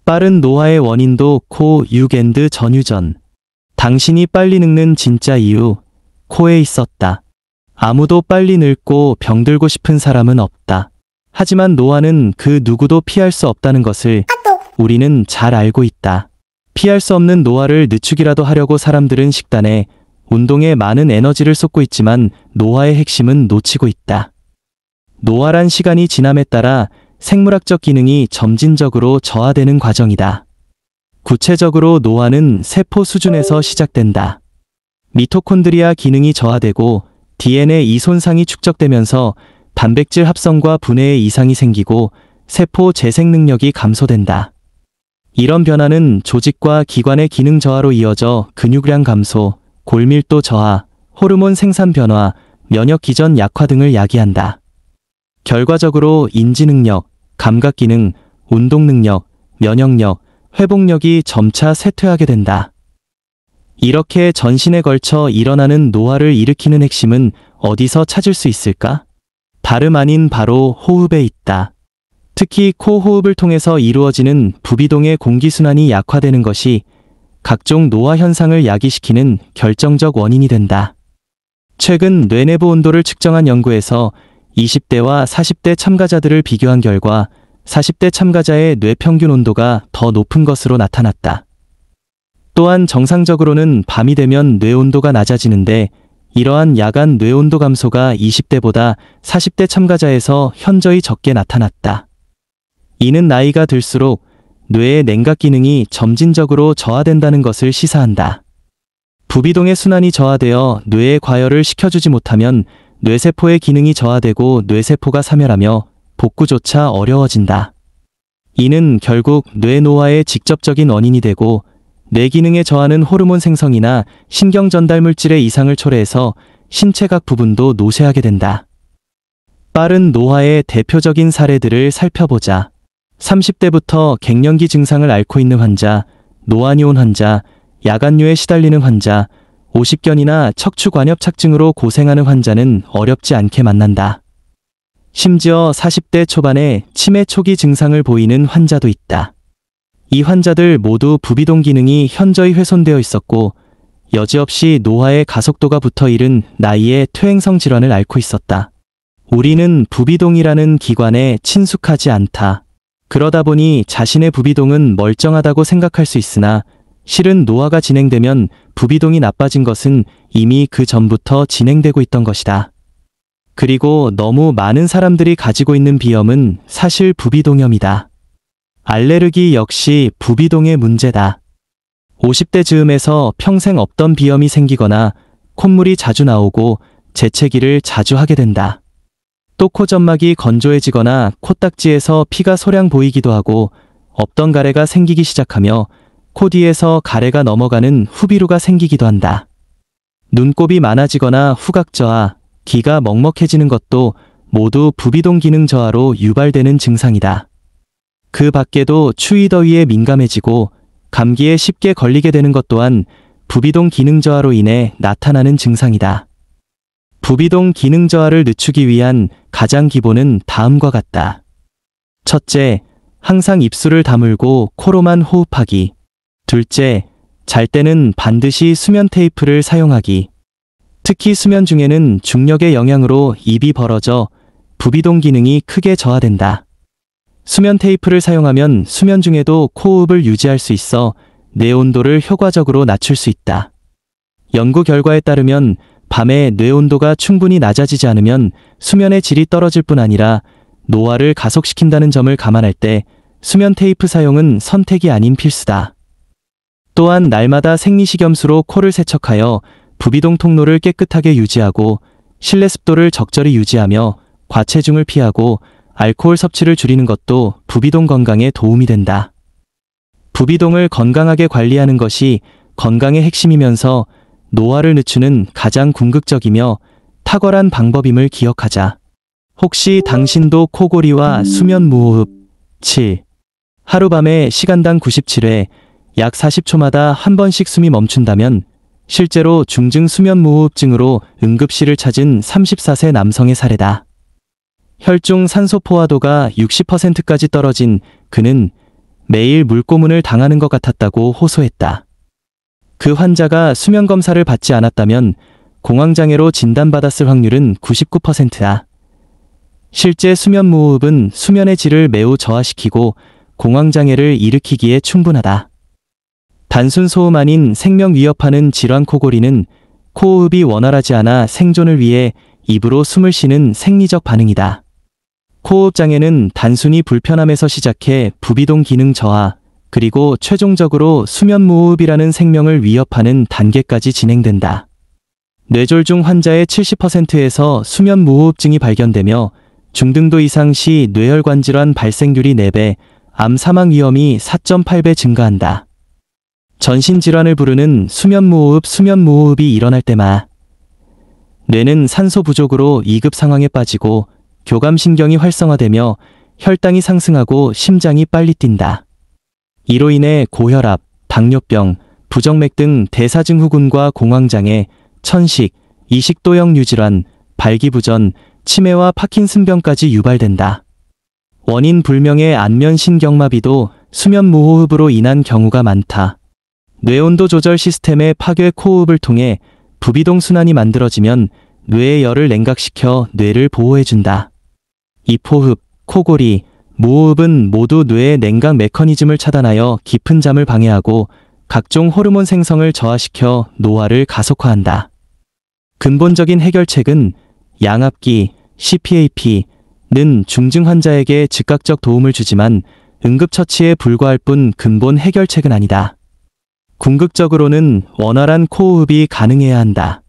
빠른 노화의 원인도 코, 육 앤드 전유전. 당신이 빨리 늙는 진짜 이유, 코에 있었다. 아무도 빨리 늙고 병들고 싶은 사람은 없다. 하지만 노화는 그 누구도 피할 수 없다는 것을 우리는 잘 알고 있다. 피할 수 없는 노화를 늦추기라도 하려고 사람들은 식단에, 운동에 많은 에너지를 쏟고 있지만 노화의 핵심은 놓치고 있다. 노화란 시간이 지남에 따라 생물학적 기능이 점진적으로 저하되는 과정이다. 구체적으로 노화는 세포 수준에서 시작된다. 미토콘드리아 기능이 저하되고 DNA 이손상이 축적되면서 단백질 합성과 분해에 이상이 생기고 세포 재생 능력이 감소된다. 이런 변화는 조직과 기관의 기능 저하로 이어져 근육량 감소, 골밀도 저하, 호르몬 생산 변화, 면역 기전 약화 등을 야기한다. 결과적으로 인지 능력, 감각 기능, 운동 능력, 면역력, 회복력이 점차 쇠퇴하게 된다. 이렇게 전신에 걸쳐 일어나는 노화를 일으키는 핵심은 어디서 찾을 수 있을까? 다름 아닌 바로 호흡에 있다. 특히 코 호흡을 통해서 이루어지는 부비동의 공기순환이 약화되는 것이 각종 노화 현상을 야기시키는 결정적 원인이 된다. 최근 뇌내부 온도를 측정한 연구에서 20대와 40대 참가자들을 비교한 결과 40대 참가자의 뇌 평균 온도가 더 높은 것으로 나타났다. 또한 정상적으로는 밤이 되면 뇌 온도가 낮아지는데 이러한 야간 뇌 온도 감소가 20대보다 40대 참가자에서 현저히 적게 나타났다. 이는 나이가 들수록 뇌의 냉각 기능이 점진적으로 저하된다는 것을 시사한다. 부비동의 순환이 저하되어 뇌에 과열을 시켜주지 못하면 뇌세포의 기능이 저하되고 뇌세포가 사멸하며 복구조차 어려워진다. 이는 결국 뇌노화의 직접적인 원인이 되고 뇌 기능에 저하는 호르몬 생성이나 신경 전달 물질의 이상을 초래해서 신체 각 부분도 노쇠하게 된다. 빠른 노화의 대표적인 사례들을 살펴보자. 30대부터 갱년기 증상을 앓고 있는 환자, 노안이온 환자, 야간류에 시달리는 환자, 오십견이나 척추관엽착증으로 고생하는 환자는 어렵지 않게 만난다. 심지어 40대 초반에 치매 초기 증상을 보이는 환자도 있다. 이 환자들 모두 부비동 기능이 현저히 훼손되어 있었고 여지없이 노화의 가속도가 붙어 이른 나이에 퇴행성 질환을 앓고 있었다. 우리는 부비동이라는 기관에 친숙하지 않다. 그러다 보니 자신의 부비동은 멀쩡하다고 생각할 수 있으나 실은 노화가 진행되면 부비동이 나빠진 것은 이미 그 전부터 진행되고 있던 것이다. 그리고 너무 많은 사람들이 가지고 있는 비염은 사실 부비동염이다. 알레르기 역시 부비동의 문제다. 50대 즈음에서 평생 없던 비염이 생기거나 콧물이 자주 나오고 재채기를 자주 하게 된다. 또 코점막이 건조해지거나 코딱지에서 피가 소량 보이기도 하고 없던 가래가 생기기 시작하며 코 뒤에서 가래가 넘어가는 후비루가 생기기도 한다. 눈곱이 많아지거나 후각 저하, 기가 먹먹해지는 것도 모두 부비동 기능 저하로 유발되는 증상이다. 그 밖에도 추위 더위에 민감해지고 감기에 쉽게 걸리게 되는 것 또한 부비동 기능 저하로 인해 나타나는 증상이다. 부비동 기능 저하를 늦추기 위한 가장 기본은 다음과 같다. 첫째, 항상 입술을 다물고 코로만 호흡하기. 둘째, 잘 때는 반드시 수면 테이프를 사용하기. 특히 수면 중에는 중력의 영향으로 입이 벌어져 부비동 기능이 크게 저하된다. 수면 테이프를 사용하면 수면 중에도 코호흡을 유지할 수 있어 뇌 온도를 효과적으로 낮출 수 있다. 연구 결과에 따르면 밤에 뇌 온도가 충분히 낮아지지 않으면 수면의 질이 떨어질 뿐 아니라 노화를 가속시킨다는 점을 감안할 때 수면 테이프 사용은 선택이 아닌 필수다. 또한 날마다 생리식염수로 코를 세척하여 부비동 통로를 깨끗하게 유지하고 실내 습도를 적절히 유지하며 과체중을 피하고 알코올 섭취를 줄이는 것도 부비동 건강에 도움이 된다. 부비동을 건강하게 관리하는 것이 건강의 핵심이면서 노화를 늦추는 가장 궁극적이며 탁월한 방법임을 기억하자. 혹시 당신도 코골이와 수면 무호흡 7. 하루밤에 시간당 97회 약 40초마다 한 번씩 숨이 멈춘다면 실제로 중증 수면 무호흡증으로 응급실을 찾은 34세 남성의 사례다. 혈중 산소 포화도가 60%까지 떨어진 그는 매일 물고문을 당하는 것 같았다고 호소했다. 그 환자가 수면 검사를 받지 않았다면 공황장애로 진단받았을 확률은 99%다. 실제 수면무호흡은 수면의 질을 매우 저하시키고 공황장애를 일으키기에 충분하다. 단순 소음 아닌 생명 위협하는 질환 코골이는 코호흡이 원활하지 않아 생존을 위해 입으로 숨을 쉬는 생리적 반응이다. 코호흡 장애는 단순히 불편함에서 시작해 부비동 기능 저하, 그리고 최종적으로 수면무호흡이라는 생명을 위협하는 단계까지 진행된다. 뇌졸중 환자의 70%에서 수면무호흡증이 발견되며 중등도 이상 시 뇌혈관 질환 발생률이 4배, 암 사망 위험이 4.8배 증가한다. 전신질환을 부르는 수면무호흡이 일어날 때마다 뇌는 산소 부족으로 2급 상황에 빠지고 교감신경이 활성화되며 혈당이 상승하고 심장이 빨리 뛴다. 이로 인해 고혈압, 당뇨병, 부정맥 등 대사증후군과 공황장애, 천식, 이식도형 뇌질환, 발기부전, 치매와 파킨슨병까지 유발된다. 원인 불명의 안면신경마비도 수면무호흡으로 인한 경우가 많다. 뇌온도 조절 시스템의 파괴 코호흡을 통해 부비동 순환이 만들어지면 뇌의 열을 냉각시켜 뇌를 보호해준다. 입호흡, 코골이, 무호흡은 모두 뇌의 냉각 메커니즘을 차단하여 깊은 잠을 방해하고 각종 호르몬 생성을 저하시켜 노화를 가속화한다. 근본적인 해결책은 양압기, CPAP는 중증 환자에게 즉각적 도움을 주지만 응급처치에 불과할 뿐 근본 해결책은 아니다. 궁극적으로는 원활한 코호흡이 가능해야 한다.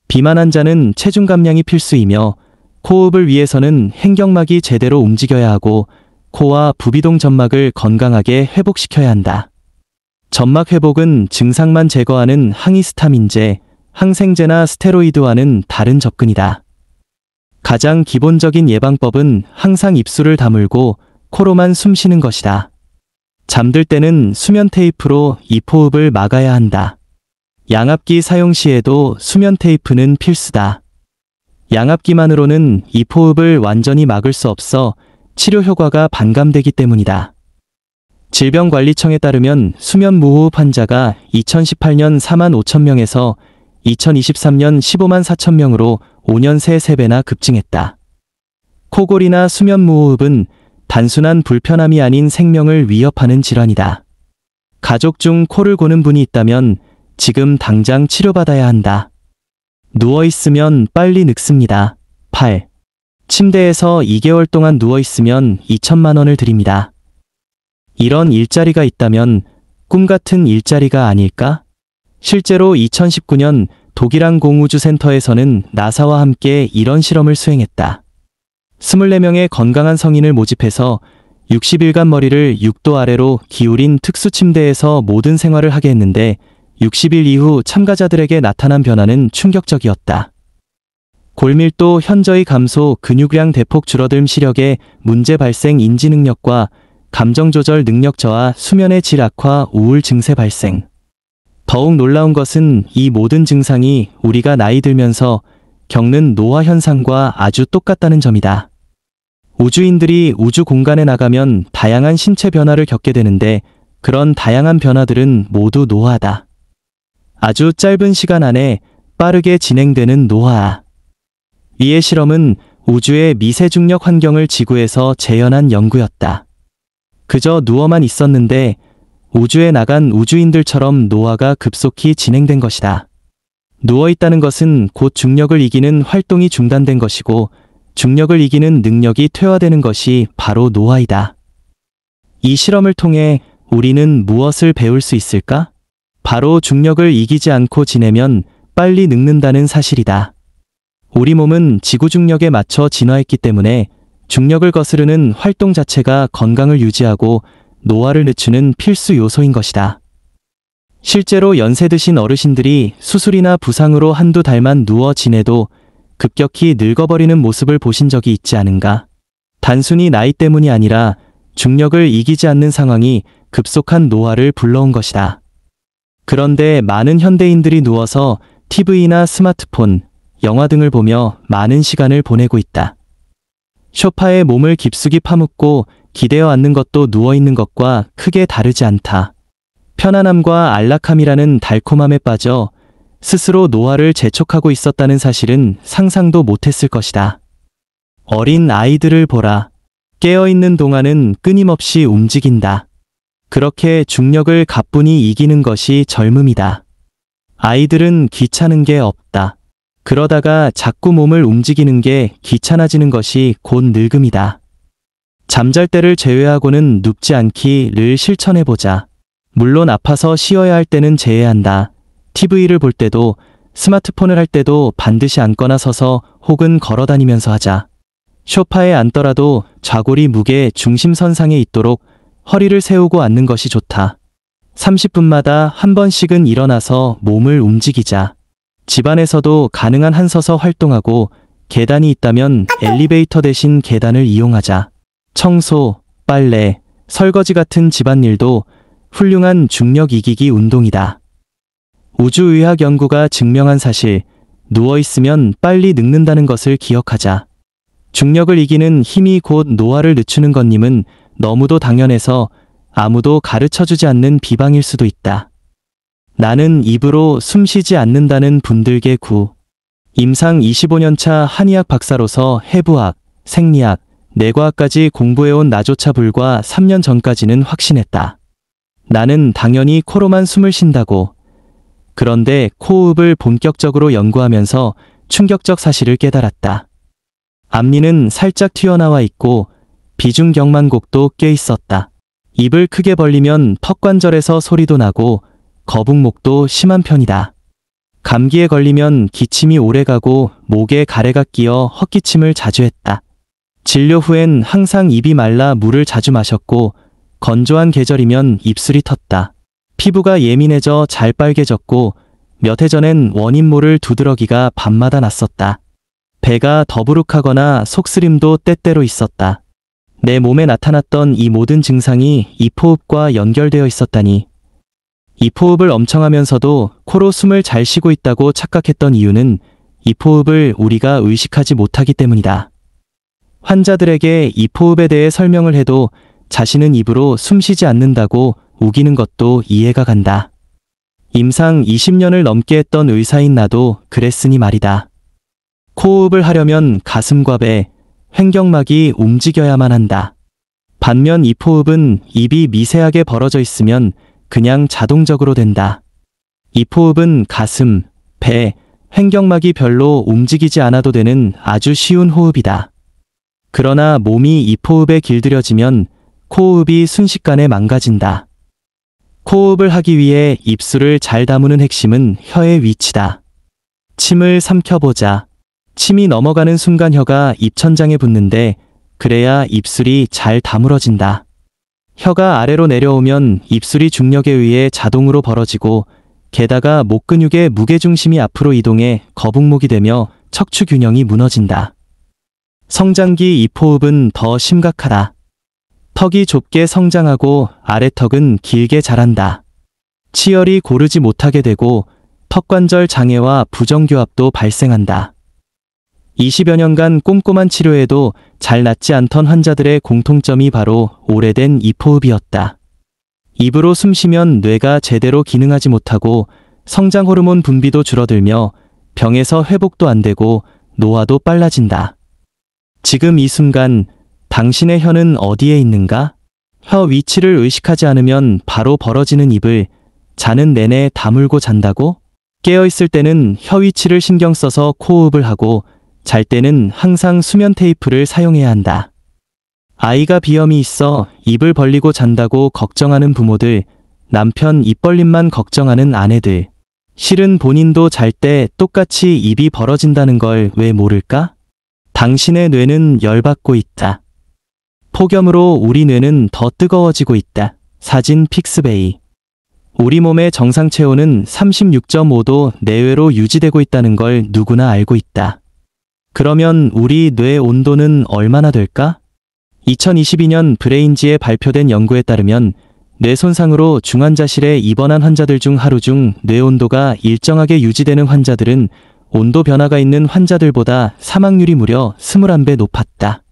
비만 환자는 체중 감량이 필수이며 코호흡을 위해서는 횡격막이 제대로 움직여야 하고 코와 부비동 점막을 건강하게 회복시켜야 한다. 점막 회복은 증상만 제거하는 항히스타민제, 항생제나 스테로이드와는 다른 접근이다. 가장 기본적인 예방법은 항상 입술을 다물고 코로만 숨 쉬는 것이다. 잠들 때는 수면 테이프로 입호흡을 막아야 한다. 양압기 사용 시에도 수면 테이프는 필수다. 양압기만으로는 입호흡을 완전히 막을 수 없어 치료 효과가 반감되기 때문이다. 질병관리청에 따르면 수면무호흡 환자가 2018년 4만 5천 명에서 2023년 15만 4천 명으로 5년 새 3배나 급증했다. 코골이나 수면무호흡은 단순한 불편함이 아닌 생명을 위협하는 질환이다. 가족 중 코를 고는 분이 있다면 지금 당장 치료받아야 한다. 누워있으면 빨리 늙습니다. 8. 침대에서 2개월 동안 누워있으면 2천만 원을 드립니다. 이런 일자리가 있다면 꿈 같은 일자리가 아닐까? 실제로 2019년 독일항공우주센터에서는 나사와 함께 이런 실험을 수행했다. 24명의 건강한 성인을 모집해서 60일간 머리를 6도 아래로 기울인 특수 침대에서 모든 생활을 하게 했는데 60일 이후 참가자들에게 나타난 변화는 충격적이었다. 골밀도 현저히 감소, 근육량 대폭 줄어듦, 시력의 문제 발생, 인지 능력과 감정 조절 능력 저하, 수면의 질 악화, 우울 증세 발생. 더욱 놀라운 것은 이 모든 증상이 우리가 나이 들면서 겪는 노화 현상과 아주 똑같다는 점이다. 우주인들이 우주 공간에 나가면 다양한 신체 변화를 겪게 되는데 그런 다양한 변화들은 모두 노화다. 아주 짧은 시간 안에 빠르게 진행되는 노화. 이의 실험은 우주의 미세중력 환경을 지구에서 재현한 연구였다. 그저 누워만 있었는데 우주에 나간 우주인들처럼 노화가 급속히 진행된 것이다. 누워있다는 것은 곧 중력을 이기는 활동이 중단된 것이고 중력을 이기는 능력이 퇴화되는 것이 바로 노화이다. 이 실험을 통해 우리는 무엇을 배울 수 있을까? 바로 중력을 이기지 않고 지내면 빨리 늙는다는 사실이다. 우리 몸은 지구 중력에 맞춰 진화했기 때문에 중력을 거스르는 활동 자체가 건강을 유지하고 노화를 늦추는 필수 요소인 것이다. 실제로 연세 드신 어르신들이 수술이나 부상으로 한두 달만 누워 지내도 급격히 늙어버리는 모습을 보신 적이 있지 않은가? 단순히 나이 때문이 아니라 중력을 이기지 않는 상황이 급속한 노화를 불러온 것이다. 그런데 많은 현대인들이 누워서 TV나 스마트폰, 영화 등을 보며 많은 시간을 보내고 있다. 소파에 몸을 깊숙이 파묻고 기대어 앉는 것도 누워있는 것과 크게 다르지 않다. 편안함과 안락함이라는 달콤함에 빠져 스스로 노화를 재촉하고 있었다는 사실은 상상도 못했을 것이다. 어린 아이들을 보라. 깨어있는 동안은 끊임없이 움직인다. 그렇게 중력을 가뿐히 이기는 것이 젊음이다. 아이들은 귀찮은 게 없다. 그러다가 자꾸 몸을 움직이는 게 귀찮아지는 것이 곧 늙음이다. 잠잘 때를 제외하고는 눕지 않기를 실천해보자. 물론 아파서 쉬어야 할 때는 제외한다. TV를 볼 때도 스마트폰을 할 때도 반드시 앉거나 서서 혹은 걸어다니면서 하자. 소파에 앉더라도 좌골이 무게 중심선상에 있도록 허리를 세우고 앉는 것이 좋다. 30분마다 한 번씩은 일어나서 몸을 움직이자. 집안에서도 가능한 한 서서 활동하고 계단이 있다면 엘리베이터 대신 계단을 이용하자. 청소, 빨래, 설거지 같은 집안일도 훌륭한 중력 이기기 운동이다. 우주의학 연구가 증명한 사실, 누워있으면 빨리 늙는다는 것을 기억하자. 중력을 이기는 힘이 곧 노화를 늦추는 것님은 너무도 당연해서 아무도 가르쳐주지 않는 비방일 수도 있다. 나는 입으로 숨쉬지 않는다는 분들께 구. 임상 25년차 한의학 박사로서 해부학, 생리학, 내과학까지 공부해온 나조차 불과 3년 전까지는 확신했다. 나는 당연히 코로만 숨을 쉰다고. 그런데 코호흡을 본격적으로 연구하면서 충격적 사실을 깨달았다. 앞니는 살짝 튀어나와 있고 비중경만곡도 껴 있었다. 입을 크게 벌리면 턱관절에서 소리도 나고 거북목도 심한 편이다. 감기에 걸리면 기침이 오래가고 목에 가래가 끼어 헛기침을 자주 했다. 진료 후엔 항상 입이 말라 물을 자주 마셨고 건조한 계절이면 입술이 텄다. 피부가 예민해져 잘 빨개졌고 몇 해 전엔 원인 모를 두드러기가 밤마다 났었다. 배가 더부룩하거나 속쓰림도 때때로 있었다. 내 몸에 나타났던 이 모든 증상이 이포흡과 연결되어 있었다니. 이포흡을 엄청 하면서도 코로 숨을 잘 쉬고 있다고 착각했던 이유는 이포흡을 우리가 의식하지 못하기 때문이다. 환자들에게 이포흡에 대해 설명을 해도 자신은 입으로 숨쉬지 않는다고 우기는 것도 이해가 간다. 임상 20년을 넘게 했던 의사인 나도 그랬으니 말이다. 코호흡을 하려면 가슴과 배, 횡격막이 움직여야만 한다. 반면 이포흡은 입이 미세하게 벌어져 있으면 그냥 자동적으로 된다. 이포흡은 가슴, 배, 횡격막이 별로 움직이지 않아도 되는 아주 쉬운 호흡이다. 그러나 몸이 이포흡에 길들여지면 코호흡이 순식간에 망가진다. 코호흡을 하기 위해 입술을 잘 다무는 핵심은 혀의 위치다. 침을 삼켜보자. 침이 넘어가는 순간 혀가 입천장에 붙는데 그래야 입술이 잘 다물어진다. 혀가 아래로 내려오면 입술이 중력에 의해 자동으로 벌어지고 게다가 목 근육의 무게중심이 앞으로 이동해 거북목이 되며 척추 균형이 무너진다. 성장기 이포흡은 더 심각하다. 턱이 좁게 성장하고 아래턱은 길게 자란다. 치열이 고르지 못하게 되고 턱관절 장애와 부정교합도 발생한다. 20여 년간 꼼꼼한 치료에도 잘 낫지 않던 환자들의 공통점이 바로 오래된 이포흡이었다. 입으로 숨쉬면 뇌가 제대로 기능하지 못하고 성장 호르몬 분비도 줄어들며 병에서 회복도 안 되고 노화도 빨라진다. 지금 이 순간 당신의 혀는 어디에 있는가? 혀 위치를 의식하지 않으면 바로 벌어지는 입을 자는 내내 다물고 잔다고? 깨어있을 때는 혀 위치를 신경 써서 코호흡을 하고 잘 때는 항상 수면 테이프를 사용해야 한다. 아이가 비염이 있어 입을 벌리고 잔다고 걱정하는 부모들, 남편 입 벌림만 걱정하는 아내들. 실은 본인도 잘 때 똑같이 입이 벌어진다는 걸 왜 모를까? 당신의 뇌는 열받고 있다. 폭염으로 우리 뇌는 더 뜨거워지고 있다. 사진 픽스베이. 우리 몸의 정상 체온은 36.5도 내외로 유지되고 있다는 걸 누구나 알고 있다. 그러면 우리 뇌 온도는 얼마나 될까? 2022년 브레인지에 발표된 연구에 따르면 뇌 손상으로 중환자실에 입원한 환자들 중 하루 중 뇌 온도가 일정하게 유지되는 환자들은 온도 변화가 있는 환자들보다 사망률이 무려 21배 높았다.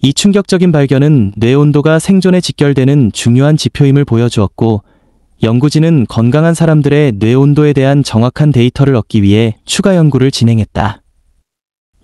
이 충격적인 발견은 뇌 온도가 생존에 직결되는 중요한 지표임을 보여주었고, 연구진은 건강한 사람들의 뇌 온도에 대한 정확한 데이터를 얻기 위해 추가 연구를 진행했다.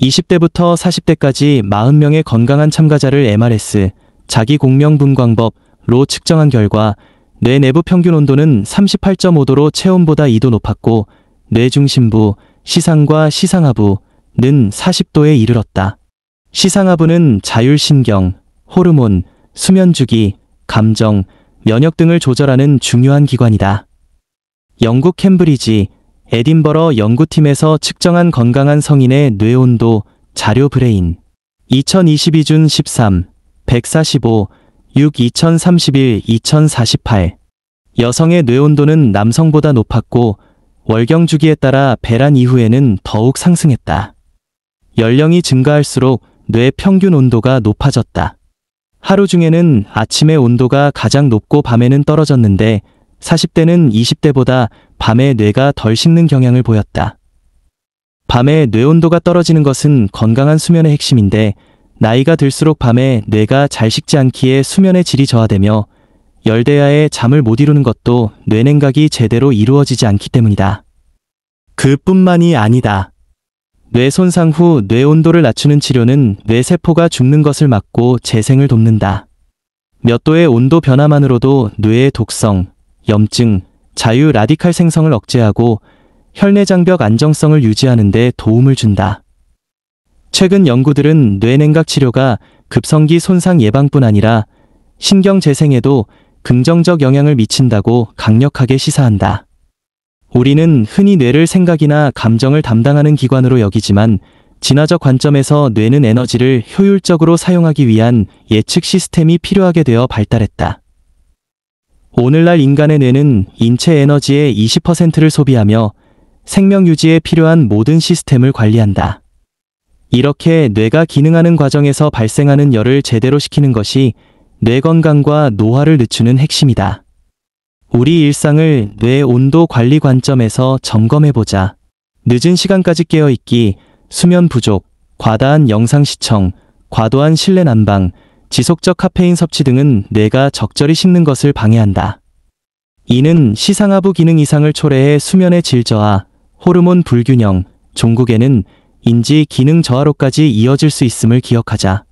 20대부터 40대까지 40명의 건강한 참가자를 MRS, 자기공명분광법로 측정한 결과 뇌 내부 평균 온도는 38.5도로 체온보다 2도 높았고, 뇌 중심부, 시상과 시상하부는 40도에 이르렀다. 시상하부는 자율신경, 호르몬, 수면주기, 감정, 면역 등을 조절하는 중요한 기관이다. 영국 캠브리지, 에딘버러 연구팀에서 측정한 건강한 성인의 뇌온도 자료 브레인 2022준 13, 145, 6 2031, 2048 여성의 뇌온도는 남성보다 높았고 월경 주기에 따라 배란 이후에는 더욱 상승했다. 연령이 증가할수록 뇌 평균 온도가 높아졌다. 하루 중에는 아침의 온도가 가장 높고 밤에는 떨어졌는데 40대는 20대보다 밤에 뇌가 덜 식는 경향을 보였다. 밤에 뇌 온도가 떨어지는 것은 건강한 수면의 핵심인데 나이가 들수록 밤에 뇌가 잘 식지 않기에 수면의 질이 저하되며 열대야에 잠을 못 이루는 것도 뇌냉각이 제대로 이루어지지 않기 때문이다. 그뿐만이 아니다. 뇌 손상 후 뇌 온도를 낮추는 치료는 뇌세포가 죽는 것을 막고 재생을 돕는다. 몇 도의 온도 변화만으로도 뇌의 독성, 염증, 자유 라디칼 생성을 억제하고 혈내장벽 안정성을 유지하는 데 도움을 준다. 최근 연구들은 뇌냉각 치료가 급성기 손상 예방뿐 아니라 신경 재생에도 긍정적 영향을 미친다고 강력하게 시사한다. 우리는 흔히 뇌를 생각이나 감정을 담당하는 기관으로 여기지만 진화적 관점에서 뇌는 에너지를 효율적으로 사용하기 위한 예측 시스템이 필요하게 되어 발달했다. 오늘날 인간의 뇌는 인체 에너지의 20%를 소비하며 생명 유지에 필요한 모든 시스템을 관리한다. 이렇게 뇌가 기능하는 과정에서 발생하는 열을 제대로 식히는 것이 뇌 건강과 노화를 늦추는 핵심이다. 우리 일상을 뇌 온도 관리 관점에서 점검해보자. 늦은 시간까지 깨어있기, 수면 부족, 과다한 영상 시청, 과도한 실내 난방, 지속적 카페인 섭취 등은 뇌가 적절히 식는 것을 방해한다. 이는 시상하부 기능 이상을 초래해 수면의 질 저하, 호르몬 불균형, 종국에는 인지 기능 저하로까지 이어질 수 있음을 기억하자.